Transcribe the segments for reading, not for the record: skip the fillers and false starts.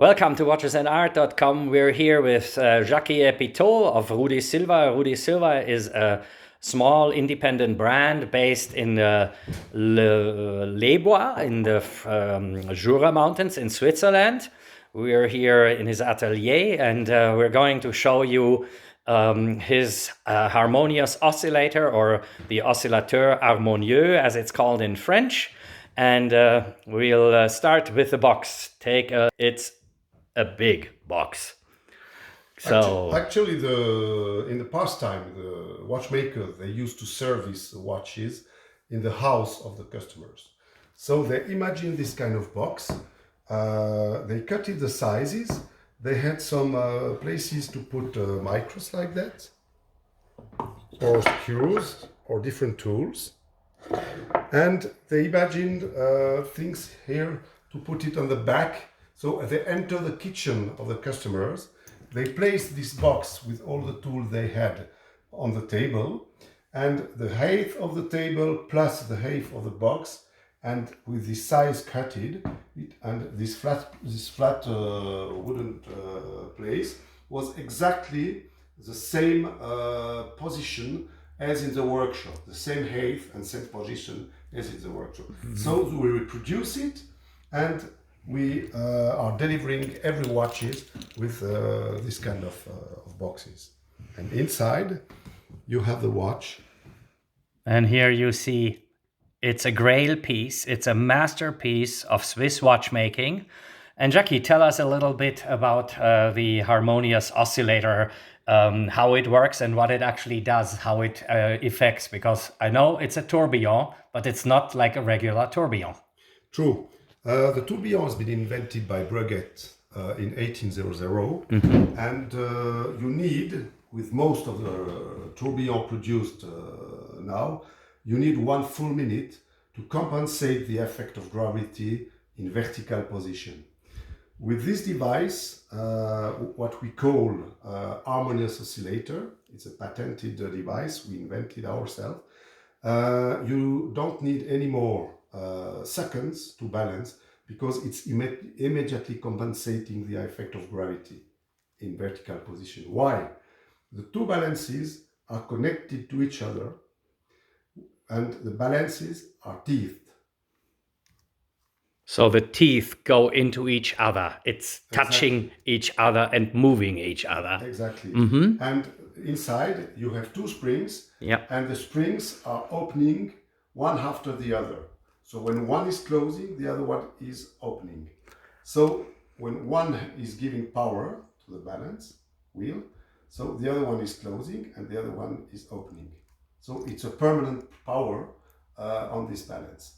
Welcome to watchesandart.com. We're here with Jacques Epiteau of Rudis Sylva. Rudis Sylva is a small independent brand based in Les Bois in the Jura Mountains in Switzerland. We're here in his atelier and we're going to show you his Harmonious oscillator, or the Oscillator Harmonieux as it's called in French. And we'll start with the box. It's a big box. So actually, in the past time, the watchmakers, they used to service watches in the house of the customers. So they imagined this kind of box. They cut it the sizes. They had some places to put micros like that, or screws, or different tools. And they imagined things here to put it on the back. So they enter the kitchen of the customers. They place this box with all the tools they had on the table, and the height of the table plus the height of the box, and with this size cutted, and this flat wooden place was exactly the same position as in the workshop, the same height and same position as in the workshop. Mm-hmm. So we reproduce it, and we are delivering every watches with this kind of boxes. And inside you have the watch. And here you see it's a grail piece. It's a masterpiece of Swiss watchmaking. And Jackie, tell us a little bit about the Harmonious oscillator, how it works and what it actually does, how it affects, because I know it's a tourbillon, but it's not like a regular tourbillon. True. The tourbillon has been invented by Breguet in 1800, mm-hmm. And you need, with most of the tourbillon produced now, you need 1 full minute to compensate the effect of gravity in vertical position. With this device, what we call Harmonious oscillator, it's a patented device, we invented ourselves. You don't need any more seconds to balance, because it's immediately compensating the effect of gravity in vertical position. Why? The two balances are connected to each other, and the balances are teethed. So the teeth go into each other. It's touching each other and moving each other. Exactly. Mm-hmm. And inside you have 2 springs, yep. And the springs are opening one after the other. So when one is closing, the other one is opening. So when one is giving power to the balance wheel, so the other one is closing and the other one is opening. So it's a permanent power on this balance.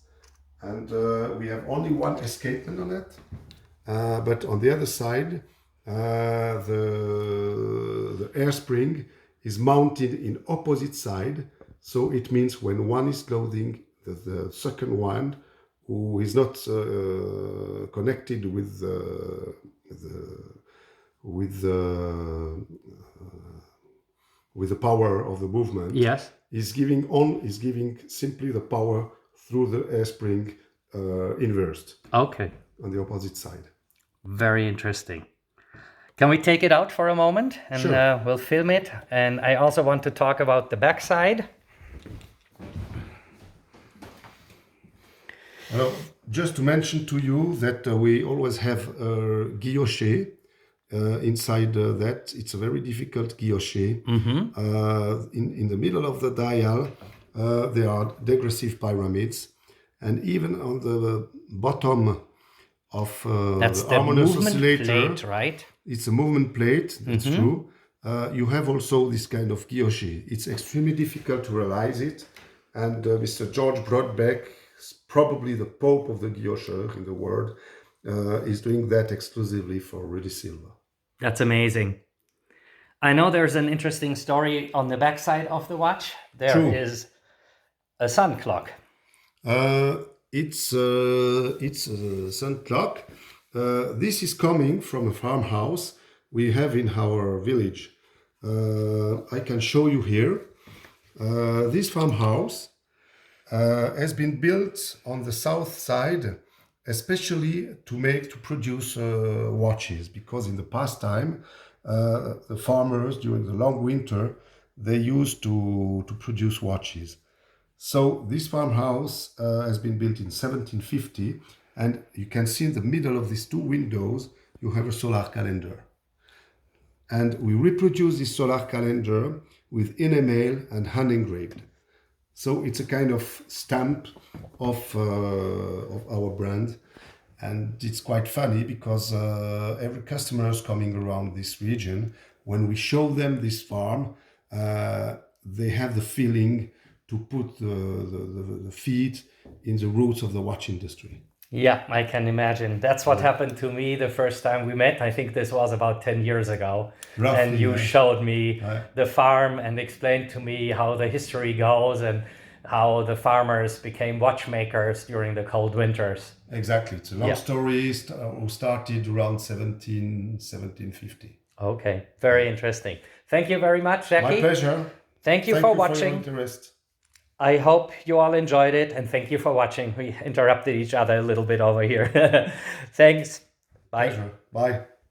And we have only one escapement on it. But on the other side, the air spring is mounted in opposite side. So it means when one is closing, the second one, who is not connected with the power of the movement, yes, is giving simply the power through the air spring inversed. Okay. On the opposite side. Very interesting. Can we take it out for a moment and sure. We'll film it? And I also want to talk about the backside. Just to mention to you that we always have a guilloche inside that. It's a very difficult guilloche. Mm-hmm. In the middle of the dial, there are degressive pyramids, and even on the bottom of the Harmonious oscillator, plate, right? It's a movement plate, that's mm-hmm. true. You have also this kind of guilloche. It's extremely difficult to realize it, and Mr. George Brodbeck, probably the Pope of the guilloche in the world, is doing that exclusively for Rudis Sylva. That's amazing. I know there's an interesting story on the backside of the watch. There is a sun clock. It's a sun clock. This is coming from a farmhouse we have in our village. I can show you here. This farmhouse has been built on the south side especially to produce watches, because in the past time, the farmers during the long winter, they used to produce watches. So this farmhouse has been built in 1750, and you can see in the middle of these two windows, you have a solar calendar. And we reproduce this solar calendar with enamel and hand engraved. So it's a kind of stamp of our brand. And it's quite funny because every customer is coming around this region, when we show them this farm, they have the feeling to put the feet in the roots of the watch industry. Yeah, I can imagine. That's what happened to me the first time we met. I think this was about 10 years ago. Roughly, and you yeah. showed me Yeah. the farm and explained to me how the history goes and how the farmers became watchmakers during the cold winters. Exactly. It's a long Yeah. story who started around 1750. Okay, very interesting. Thank you very much, My Jackie. pleasure. Thank you Thank for you watching. for your interest. I hope you all enjoyed it, and thank you for watching. We interrupted each other a little bit over here. Thanks. Bye. Pleasure. Bye.